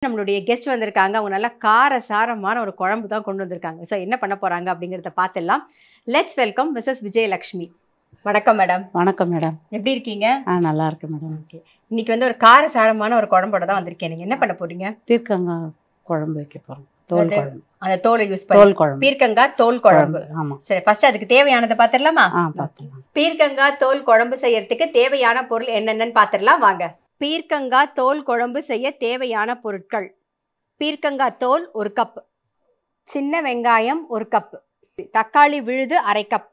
நம்மளுடைய கெஸ்ட் வந்திருக்காங்க. அவங்க நல்லா காரசாரமான ஒரு குழம்பு தான் கொண்டு வந்திருக்காங்க. ஸோ என்ன பண்ண போறாங்க அப்படிங்கிறத பார்த்துடலாம். Let's welcome Mrs Vijayalakshmi. வணக்கம் மேடம். வணக்கம் மேடம். எப்படி இருக்கீங்க? நல்லா இருக்கு மேடம். ஓகே. இன்னைக்கு வந்து ஒரு காரசாரமான ஒரு குழம்போட தான் வந்திருக்கேன். நீங்க என்ன பண்ண போறீங்க? பீர்க்கங்காய் குழம்பு வைக்க போறோம். தோல் குழம்பு. அந்த தோலை யூஸ் பண்ணி தோல் குழம்பு. பீர்க்கங்காய் தோல் குழம்பு. ஆமா. சரி, ஃபர்ஸ்ட் அதுக்கு தேவையானதை பார்த்துடலாமா? பார்த்துடலாம். பீர்க்கங்காய் தோல் குழம்பு செய்யறதுக்கு தேவையான பொருள் என்னென்னு பார்த்துடலாம் வாங்க. பீர்க்கங்காய் தோல் குழம்பு செய்ய தேவையான பொருட்கள்: பீர்க்கங்காய் தோல் 1 கப், சின்ன வெங்காயம் 1 கப், தக்காளி விழுது 1/2 கப்,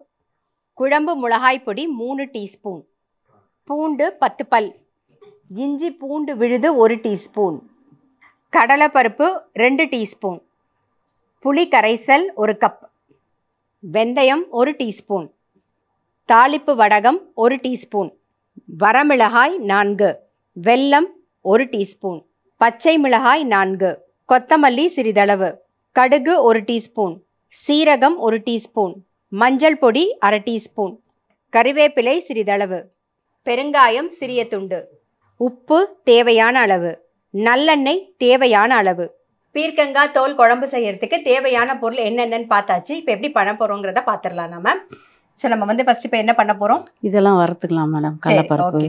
குழம்பு மிளகாய் பொடி 3 டீஸ்பூன், பூண்டு 10 பல், இஞ்சி பூண்டு விழுது 1 டீஸ்பூன், கடலைப்பருப்பு 2 டீஸ்பூன், புளி கரைசல் 1 கப், வெந்தயம் 1 டீஸ்பூன், தாளிப்பு வடகம் 1 டீஸ்பூன், வரமிளகாய் 4, வெல்லம் 1 டீஸ்பூன், பச்சை மிளகாய் 4, கொத்தமல்லி சிறிதளவு, கடுகு 1 டீஸ்பூன், சீரகம் 1 டீஸ்பூன், மஞ்சள் பொடி 1/2 டீஸ்பூன், கறிவேப்பிலை சிறிதளவு, பெருங்காயம் சிறிய துண்டு, உப்பு தேவையான அளவு, நல்லெண்ணெய் தேவையான அளவு. பீர்க்கங்காய் தோல் குழம்பு செய்யறதுக்கு தேவையான பொருள் என்னென்னு பார்த்தாச்சு. இப்போ எப்படி பண்ண போறோங்கிறத பார்த்துடலாம் நம்ம. ஸோ நம்ம வந்து ஃபர்ஸ்ட் இப்போ என்ன பண்ண போறோம்? இதெல்லாம் வறுத்துக்கலாம் மேடம். கடலைப்பருப்பு.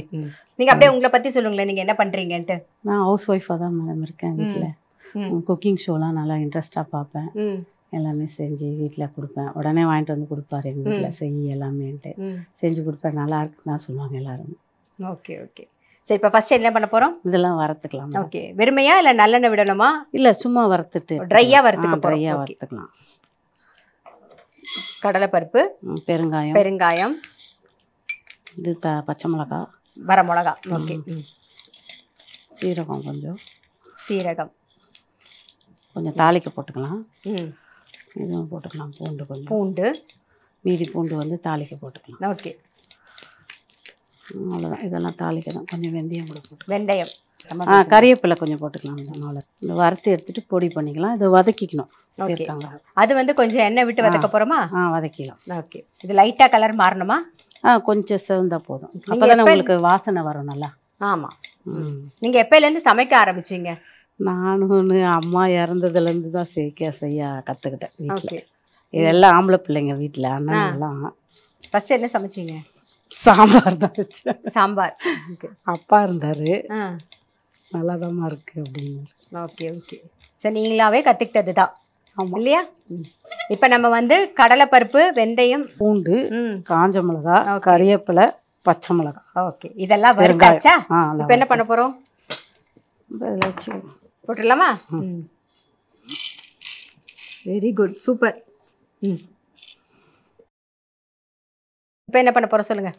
நீங்க அப்படியே உங்களை பத்தி சொல்லுங்களேன், நீங்க என்ன பண்றீங்கன்ட்டு. நான் ஹவுஸ் ஒய்ஃபாக தான் மேடம் இருக்கேன். வீட்டில் குக்கிங் ஷோலாம் நல்லா இன்ட்ரெஸ்டாக பார்ப்பேன். எல்லாமே செஞ்சு வீட்டில் கொடுப்பேன். உடனே வாங்கிட்டு வந்து கொடுப்பாரு எங்கள் வீட்டில், செய்ய எல்லாமேன்ட்டு செஞ்சு கொடுப்பேன். நல்லா இருக்குன்னு தான் சொல்லுவாங்க எல்லாரும். Okay okay. சரி, இப்போ ஃபர்ஸ்ட் என்ன பண்ண போறோம்? இதெல்லாம் வறுத்துக்கலாம். ஓகே. வெறுமையா இல்லை நல்லெண்ணெய் விடணுமா? இல்லை, சும்மா வறுத்துட்டு ட்ரையாக வறுத்துக்கலாம். ட்ரையாக வறுத்துக்கலாம். கடலைப்பருப்பு, பெருங்காயம், இது பச்சை மிளகா, வர மிளகா. ஓகே. சீரகம், சீரகம் கொஞ்சம் தாளிக்க போட்டுக்கலாம். இதுவும் போட்டுக்கலாம். பூண்டு மீதி பூண்டு வந்து தாளிக்க போட்டுக்கலாம். ஓகே, அவ்வளோதான். இதெல்லாம் தாளிக்க தான். கொஞ்சம் வெந்தயம் கூட போட்டு, வெந்தயம், கறிவேப்பிலை கொஞ்சம் போட்டுக்கலாம். அதனால இந்த வறுத்து எடுத்துட்டு பொடி பண்ணிக்கலாம். இதை வதக்கிக்கணும். அது வந்து கொஞ்சம் எண்ணெய் விட்டு வதக்க போறோமா? வதக்கிக்கலாம். ஓகே. இது லைட்டா கலர் மாறணுமா? கொஞ்சம் செவந்தா போதும். அப்பதான் உங்களுக்கு வாசனை வரும் நல்லா. ஆமா. நீங்க எப்பயிலேருந்து சமைக்க ஆரம்பிச்சீங்க? நானும் அம்மா இறந்ததுலேருந்து தான் செய்ய கற்றுக்கிட்டேன் வீட்டில். இதெல்லாம் ஆம்பளை பிள்ளைங்க வீட்டில். அண்ணாலாம் ஃபர்ஸ்ட் என்ன சமைச்சிங்க? சாம்பார் தான் வச்சேன். சாம்பார். அப்பா இருந்தார், நல்லாதாம்மா இருக்கு அப்படின்னு. Okay okay. சரி, நீங்களாவே கற்றுக்கிட்டது தான் இல்லையா? இப்போ நம்ம வந்து கடலைப்பருப்பு, வெந்தயம், பூண்டு, காஞ்ச மிளகா, கறிவேப்பிலை, பச்சை மிளகா. ஓகே. இதெல்லாம் வறுத்தாச்சா? இப்போ என்ன பண்ண போகிறோம்? இதில் வச்சு போட்டுடலாமா? Very good, super. இப்போ என்ன பண்ண போகிறோம் சொல்லுங்க.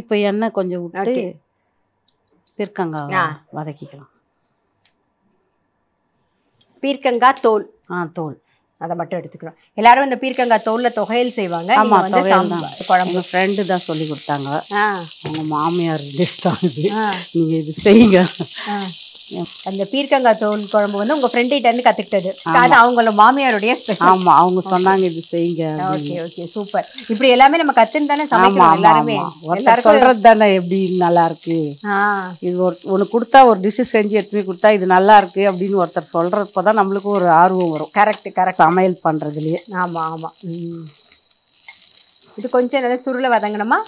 இப்போ எண்ணெய் கொஞ்சம் விட்டு பீர்க்கங்காய் வதக்கிக்கலாம். பீர்க்கங்காய் தோல், தோல் அதை மட்டும் எடுத்துக்கிறோம். எல்லாரும் இந்த பீர்க்கங்காய் தோல்ல தொகையல் செய்வாங்க. குழம்பு ஃப்ரெண்டு தான் சொல்லி கொடுத்தாங்க. அவங்க மாமியார் டிஸ்ட் ஆகுது, நீங்கள் இது செய்யுங்க. அந்த பீர்க்கங்காய் தோல் குழம்பு வந்து உங்க ஃப்ரெண்ட் கிட்ட இருந்து கத்துக்கிட்டது. அது அவங்களோட மாமியாருடைய ஸ்பெஷல். ஆமா, அவங்க சொன்னாங்க இது செய்யுங்க. Okay okay, super. இப்படி எல்லாமே நம்ம கத்துன்னு தானே சமைக்கிறோம் எல்லாருமே. எல்லாரும் சொல்றது தானே எப்படி நல்லா இருக்கு. இது ஒன்று கொடுத்தா, ஒரு டிஷ் செஞ்சு எடுத்து கொடுத்தா இது நல்லா இருக்கு அப்படின்னு ஒருத்தர் சொல்றப்பதான் நம்மளுக்கு ஒரு ஆர்வம் வரும். Correct correct. சமையல் பண்றதுலயே. ஆமா ஆமா. இது கொஞ்சம் நல்லா சுருளை வதங்கணுமா?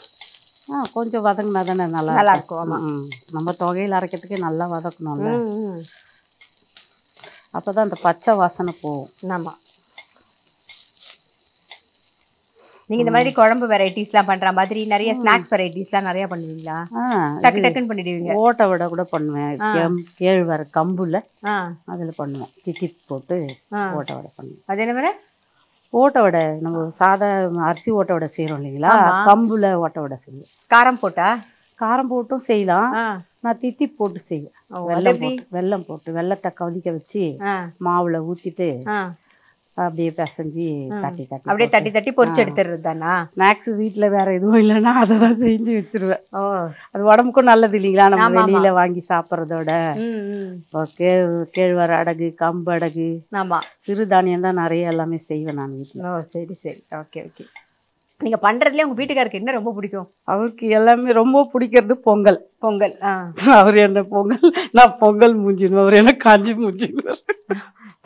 கொஞ்சம் வதங்கினா தானே நல்லா இருக்கும். ஆமாம், நம்ம தொகையில் அரைக்கிறதுக்கே நல்லா வதக்கணும்ல. அப்போ தான் அந்த பச்சை வாசனை போகும். ஆமாம். நீங்கள் இந்த மாதிரி குழம்பு வெரைட்டிஸ்லாம் பண்ணுற மாதிரி நிறைய ஸ்நாக்ஸ் வெரைட்டிஸ்லாம் நிறையா பண்ணுவீங்களா? டக்கு டக்குன்னு பண்ணிடுவீங்க. ஓட்டை வடை கூட பண்ணுவேன். கேழ்வரகு கம்புல அதில் பண்ணுவேன். திட்டி போட்டு ஓட்டை வடை பண்ணுவேன். அது என்ன மாதிரி? ஓட்டை வடை நம்ம சாதா அரிசி ஓட்டை வடை செய்கிறோம் இல்லைங்களா, கம்புல ஓட்டை வடை செய்வோம். காரம் போட்டா? காரம் போட்டும் செய்யலாம். நான் திட்டி போட்டு செய்வேன். வெல்லம் போட்டு வெள்ளத்தை கவுதிக்க வச்சு மாவுல ஊற்றிட்டு அப்படியே பிசைஞ்சு தட்டி அப்படியே தட்டி தட்டி பொரிச்சு எடுத்துடுறது தானா? ஸ்நாக்ஸ் வீட்டில் வேற எதுவும் இல்லைன்னா அதை தான் செஞ்சு வச்சிருவேன். அது உடம்புக்கும் நல்லது இல்லைங்களா, நம்ம வெளியில வாங்கி சாப்பிட்றதோட. கேழ்வர அடகு, கம்பு அடகு, சிறுதானியம் தான் நிறைய எல்லாமே செய்வேன் நான் வீட்டில். சரி சரி, ஓகே ஓகே. நீங்க பண்றதுல உங்க வீட்டுக்காருக்கு என்ன ரொம்ப பிடிக்கும்? அவருக்கு எல்லாமே ரொம்ப பிடிக்கிறது பொங்கல். பொங்கல். அவர் என்ன பொங்கல், நான் பொங்கல் மூஞ்சிடுவேன், அவர் என்ன காஞ்சி மூஞ்சிடுவார்.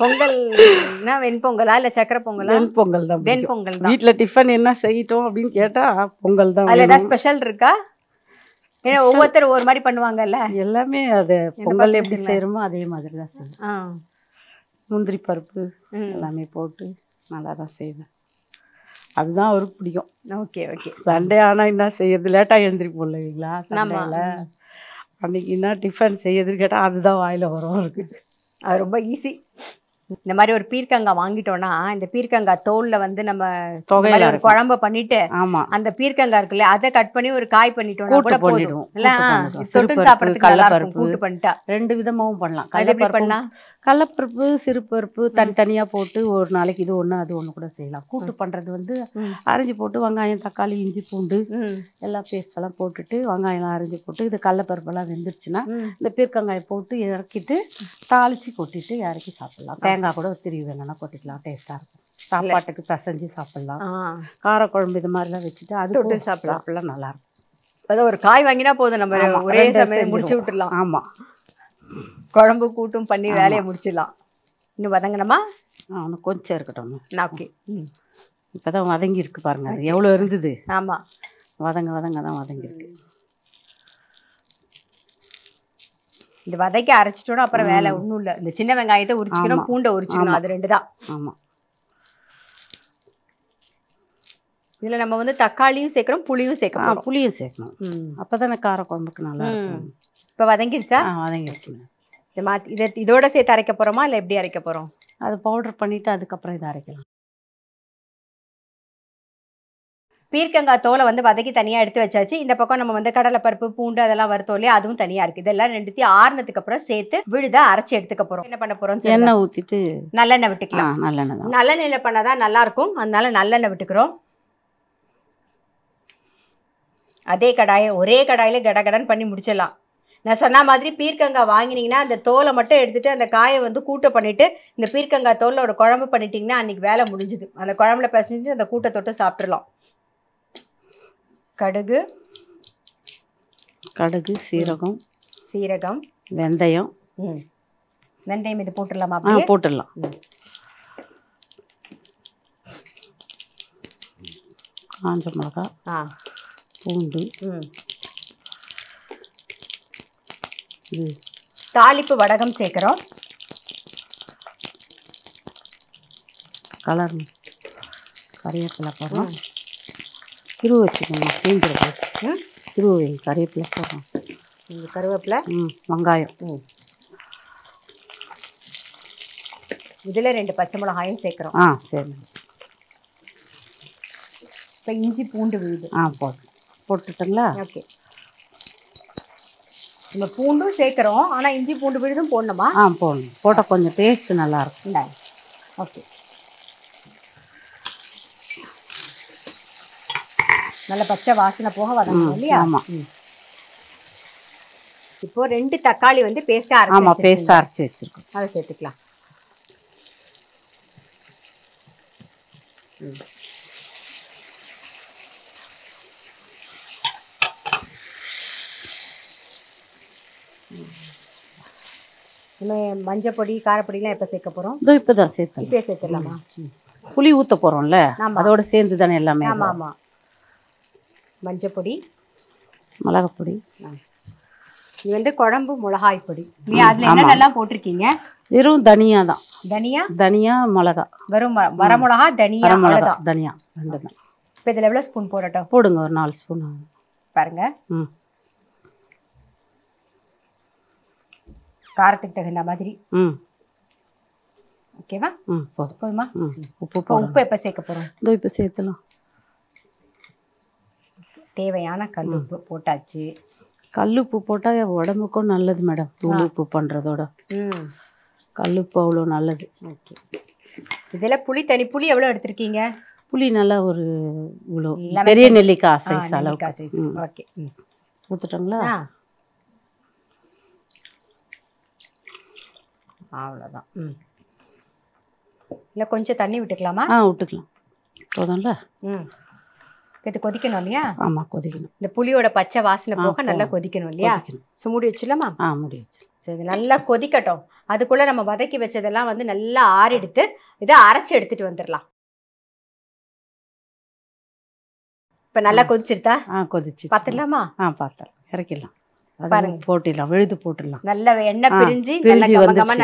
பொங்கல்னா வெண்பொங்கலா இல்ல சக்கரை பொங்கலா? வெண்பொங்கல் தான். வெண்பொங்கல் தான். வீட்டில் டிஃபன் என்ன செய்யட்டும் அப்படின்னு கேட்டா பொங்கல் தான். அதுல ஏதாவது ஸ்பெஷல் இருக்கா? ஏன்னா ஒவ்வொருத்தர் ஒவ்வொரு மாதிரி பண்ணுவாங்கல்ல. எல்லாமே அது பொங்கல் எப்படி செய்யறோமோ அதே மாதிரி தான் செய்வேன். முந்திரி பருப்பு எல்லாமே போட்டு நல்லா தான் செய்வேன். அதுதான் அவருக்கு பிடிக்கும். Okay okay. சண்டே ஆனால் என்ன செய்யறது, லேட்டாக எழுந்திரி போடலைங்களா சண்டேல, அன்னைக்கு என்ன டிஃபன் செய்யறதுன்னு கேட்டால் அதுதான் வாயில் வரும் அவருக்கு. அது ரொம்ப ஈஸி. இந்த மாதிரி ஒரு பீர்க்கங்காய் வாங்கிட்டோம்னா இந்த பீர்க்கங்காய் தோல்ல வந்து நம்ம தொகையில ஒரு குழம்பு பண்ணிட்டு அந்த பீர்க்கங்காய் இருக்குல்ல அதை கட் பண்ணி ஒரு காய் பண்ணிட்டோம்னா கூட போதும் இல்ல. தொட்டு சாப்பிடுறதுக்கு கடலைப்பருப்பு கூட்டு பண்ணிட்டா 2 விதமாவும் பண்ணலாம். கடலைப்பருப்பு சிறுபருப்பு தனித்தனியா போட்டு ஒரு நாளைக்கு இது ஒண்ணு அது ஒண்ணு கூட செய்யலாம். கூட்டு பண்றது வந்து அரைஞ்சி போட்டு வெங்காயம் தக்காளி இஞ்சி பூண்டு எல்லாம் பேஸ்ட் எல்லாம் போட்டுட்டு வெங்காயம் அரைஞ்சி போட்டு இது கடலைப்பருப்பெல்லாம் வெந்துருச்சுன்னா இந்த பீர்க்கங்காயை போட்டு இறக்கிட்டு தாளிச்சு கொட்டிட்டு இறக்கி சாப்பிடலாம். தேங்காய் கூட திருவி வேணும்னா கொட்டிக்கலாம், டேஸ்ட்டாக இருக்கும். சாப்பாட்டுக்கு பிசைஞ்சு சாப்பிடலாம். காரக்குழம்பு இது மாதிரிலாம் வச்சுட்டு அது தொட்டு சாப்பிடலாம், நல்லாயிருக்கும். அதான் ஒரு காய் வாங்கினா போதும், நம்ம ஒரே சமையல் முடிச்சு விட்டுடலாம். ஆமாம், குழம்பு கூட்டும் பண்ணி வேலையை முடிச்சிடலாம். இன்னும் வதங்கணுமா? அவனுக்கு கொஞ்சம் இருக்கட்டும். ஓகே. இப்போ தான் வதங்கி இருக்கு பாருங்க, அது எவ்வளோ இருந்தது. ஆமாம், வதங்க தான் வதங்கிருக்கு. இந்த வதக்கி அரைச்சிட்டோம், அப்புறம் வேலை ஒன்றும் இல்லை. இந்த சின்ன வெங்காயத்தை உரிச்சிக்கணும், பூண்டை உரிச்சிக்கணும், அது 2 தான். ஆமாம். இதில் நம்ம வந்து தக்காளியும் சேர்க்குறோம், புளியும் சேர்க்கணும். புளியும் சேர்க்கணும், அப்போ தானே காரக்குழம்புக்கு நல்லா இருக்கும். இப்போ வதங்கிடுச்சா? வதங்கிடுச்சுங்க. இதை இதோட சேர்த்து அரைக்க போகிறோமா இல்லை எப்படி அரைக்க போகிறோம்? அது பவுடர் பண்ணிவிட்டு அதுக்கப்புறம் இதை அரைக்கலாம். பீர்க்கங்காய் தோலை வந்து வதக்கி தனியாக எடுத்து வச்சாச்சு. இந்த பக்கம் நம்ம வந்து கடலைப்பருப்பு பூண்டு அதெல்லாம் வறுத்தோம் இல்லையா, அதுவும் தனியாக இருக்குது. இதெல்லாம் 2த்தையும் ஆறுனதுக்கு அப்புறம் சேர்த்து விழுதா அரைச்சி எடுத்துக்க போகிறோம். என்ன பண்ண போகிறோம்? எண்ணெய் ஊற்றிட்டு நல்லெண்ணெய் விட்டுக்கலாம். நல்லெண்ணெய் நல்லெண்ணெயில் பண்ணாதான் நல்லாயிருக்கும், அதனால நல்லெண்ணெய் விட்டுக்கிறோம். அதே கடாயை ஒரே கடாயில் கடகடன்னு பண்ணி முடிச்சிடலாம். நான் சொன்ன மாதிரி பீர்க்கங்காய் வாங்கினீங்கன்னா அந்த தோலை மட்டும் எடுத்துகிட்டு அந்த காயை வந்து கூட்டை பண்ணிவிட்டு இந்த பீர்க்கங்காய் தோலில் ஒரு குழம்பு பண்ணிட்டீங்கன்னா அன்றைக்கி வேலை முடிஞ்சுது. அந்த குழம்புல பிசைஞ்சு அந்த கூட்டை தொட்டு சாப்பிட்றலாம். கடுகு சீரகம் வெந்தயம் இது போட்டுடலாமா? போட்டுடலாம். காஞ்ச மிளகா, பூண்டு, தாளிப்பு வடகம் சேர்க்குறோம். கலர் கறிவேப்பிலை போடுறோம். சிறுவை வச்சுக்கணும், தீஞ்சிருக்கோம். சிறுவை கறிவேப்பிலை போடுறோம். கருவேப்பிலை, வெங்காயம், இதில் 2 பச்சை மிளகாயும் சேர்க்குறோம். சரி. இப்போ இஞ்சி பூண்டு விழுது போட்டுட்டுங்களா? ஓகே. நம்ம பூண்டும் சேர்க்குறோம், ஆனால் இஞ்சி பூண்டு விழுதும் போடணுமா? போடணும். போட்டால் கொஞ்சம் டேஸ்ட் நல்லாயிருக்கும். ஓகே. நல்ல பச்சை வாசனை போக வதங்கணும் இல்லையா? ஆமாம். இப்போ 2 தக்காளி வந்து பேஸ்ட்டாக அரைச்சி வச்சுருக்கோம், அதை சேர்த்துக்கலாம். நம்ம மஞ்சள் பொடி காரப்பொடிலாம் எப்போ சேர்க்க போகிறோம்? இப்போ தான் சேர்த்துடலாமா? புளி ஊற்ற போகிறோம்ல, அதோட சேர்ந்து தானே எல்லாமே. ஆமாம். மஞ்சள் பொடி, மிளகாப்பொடி, இது வந்து குழம்பு மிளகாய் பொடி. அதில் என்னென்னலாம் போட்டிருக்கீங்க? வெறும் தனியா தான். தனியா மிளகா, வெறும் வரமிளகா தனியா 2 தான். இப்போ இதில் எவ்வளோ ஸ்பூன் போடட்டும்? போடுங்க, ஒரு 4 ஸ்பூன் பாருங்க. காரத்துக்கு தகுந்த மாதிரி. ஓகேவா? போதுமா? உப்பு எப்போ சேர்க்க போகிறோம்? இப்போ சேர்த்துலாம். தேவையான கல்லுப்பு போட்டாச்சு. கல்லுப்பு போட்டால் உடம்புக்கும் நல்லது மேடம். தூள் உப்பு பண்ணுறதோட கல்லுப்பு அவ்வளோ நல்லது. ஓகே. இதில் புளி எவ்வளோ எடுத்திருக்கீங்க? புளி நல்லா ஒரு இவ்வளோ பெரிய நெல்லிக்காய் சைஸ் அளவுக்கு. ஓகே. ஊற்றுட்டோங்களா? அவ்வளோதான். இல்லை கொஞ்சம் தண்ணி விட்டுக்கலாமா? விட்டுக்கலாம். போதும்ல. இது கொதிக்கணும் இல்லையா? ஆமாம், கொதிக்கணும். இந்த புளியோட பச்சை வாசனை போக நல்லா கொதிக்கணும் இல்லையா? மூடி வச்சிடலாமா? மூடி வச்சு. சரி, இது நல்லா கொதிக்கட்டும். அதுக்குள்ளே நம்ம வதக்கி வச்சதெல்லாம் வந்து நல்லா ஆறிடுத்து இதை அரைச்சி எடுத்துட்டு வந்துடலாம். இப்போ நல்லா கொதிச்சிருத்தா? கொதிச்சு பார்த்துடலாமா? பார்த்துடலாம், இறக்கிடலாம். பாருங்க, போட்டிடலாம், விழுது போட்டுடலாம். நல்ல எண்ணெய் பிரிஞ்சு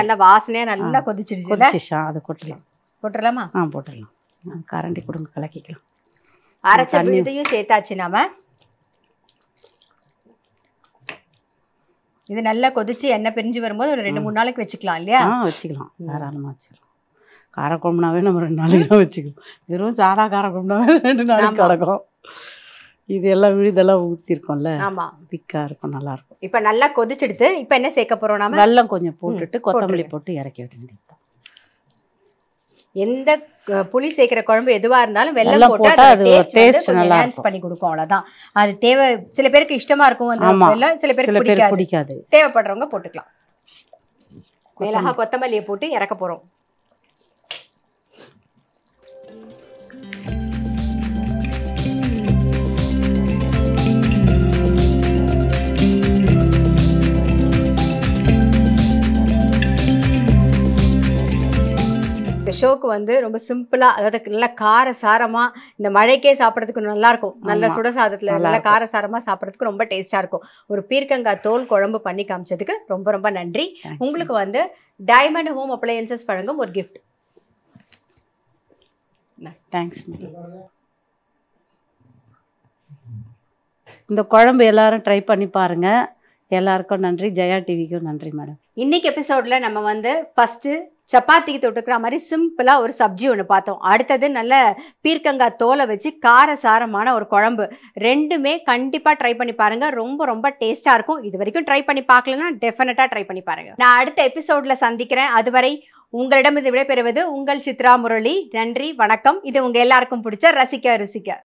நல்லா வாசனையாக நல்லா கொதிச்சிருச்சு. அதை கொட்டலாம். போட்டுடலாமா? போட்டுடலாம். கரண்டி கொடுங்க, கலக்கிக்கலாம். அரைச்ச விழுதையும் சேர்த்தாச்சு நாம. இது நல்லா கொதிச்சு எண்ணெய் பிரிஞ்சு வரும்போது ஒரு 2-3 நாளைக்கு வச்சுக்கலாம் இல்லையா? வச்சுக்கலாம், தாராளமாக வச்சுக்கலாம். காரக்குழம்புனாவே நம்ம 2 நாளைக்கு தான் வச்சுக்கலாம். வெறும் சாதா காரக்குழம்புனாவே 2 நாளைக்கு கிடக்கும். இது எல்லாம் விழுதெல்லாம் ஊற்றிருக்கோம்ல. ஆமாம், திக்காக இருக்கும், நல்லாயிருக்கும். இப்போ நல்லா கொதிச்செடுத்து இப்போ என்ன சேர்க்க போகிறோம்? நாம வெல்லம் கொஞ்சம் போட்டுட்டு கொத்தமல்லி போட்டு இறக்கி விட வேண்டியது. எந்த புளி சேர்க்கிற குழம்பு எதுவாக இருந்தாலும் வெல்லம் போட்டு அது டேஸ்ட் நல்லா பண்ணி கொடுக்கும், அவ்வளோதான். அது தேவை. சில பேருக்கு இஷ்டமாக இருக்கும் அந்த வெல்லம், சில பேருக்கு பிடிக்காது. தேவைப்படுறவங்க போட்டுக்கலாம். மிளகா கொத்தமல்லியை போட்டு இறக்க போகிறோம். இந்த ஷோக்கு வந்து ரொம்ப சிம்பிளாக, அதாவது நல்லா காரசாரமாக, இந்த மழைக்கே சாப்பிட்றதுக்கு நல்லாயிருக்கும். நல்ல சுட சாதத்தில் நல்லா காரசாரமாக சாப்பிட்றதுக்கு ரொம்ப டேஸ்ட்டாக இருக்கும். ஒரு பீர்க்கங்காய் தோல் குழம்பு பண்ணி காமிச்சதுக்கு ரொம்ப ரொம்ப நன்றி. உங்களுக்கு வந்து டைமண்ட் ஹோம் அப்ளையன்சஸ் வழங்கும் ஒரு கிஃப்ட். தேங்க்ஸ். இந்த குழம்பு எல்லாரும் ட்ரை பண்ணி பாருங்கள். எல்லாருக்கும் நன்றி. ஜெயா டிவிக்கும் நன்றி மேடம். இன்னைக்கு எபிசோடில் நம்ம வந்து ஃபஸ்ட்டு சப்பாத்திக்கு தொட்டுக்கிற மாதிரி சிம்பிளாக ஒரு சப்ஜி ஒன்று பார்த்தோம். அடுத்தது நல்ல பீர்க்கங்காய் தோலை வச்சு காரசாரமான ஒரு குழம்பு. ரெண்டுமே கண்டிப்பாக ட்ரை பண்ணி பாருங்கள். ரொம்ப ரொம்ப டேஸ்ட்டாக இருக்கும். இது வரைக்கும் ட்ரை பண்ணி பார்க்கலன்னா டெஃபினட்டாக ட்ரை பண்ணி பாருங்கள். நான் அடுத்த எபிசோடில் சந்திக்கிறேன். அதுவரை உங்களிடம் இது விடைபெறுவது உங்கள் சித்ரா முரளி. நன்றி, வணக்கம். இது உங்கள் எல்லாருக்கும் பிடிச்ச ரசிக்க ருசிக்க.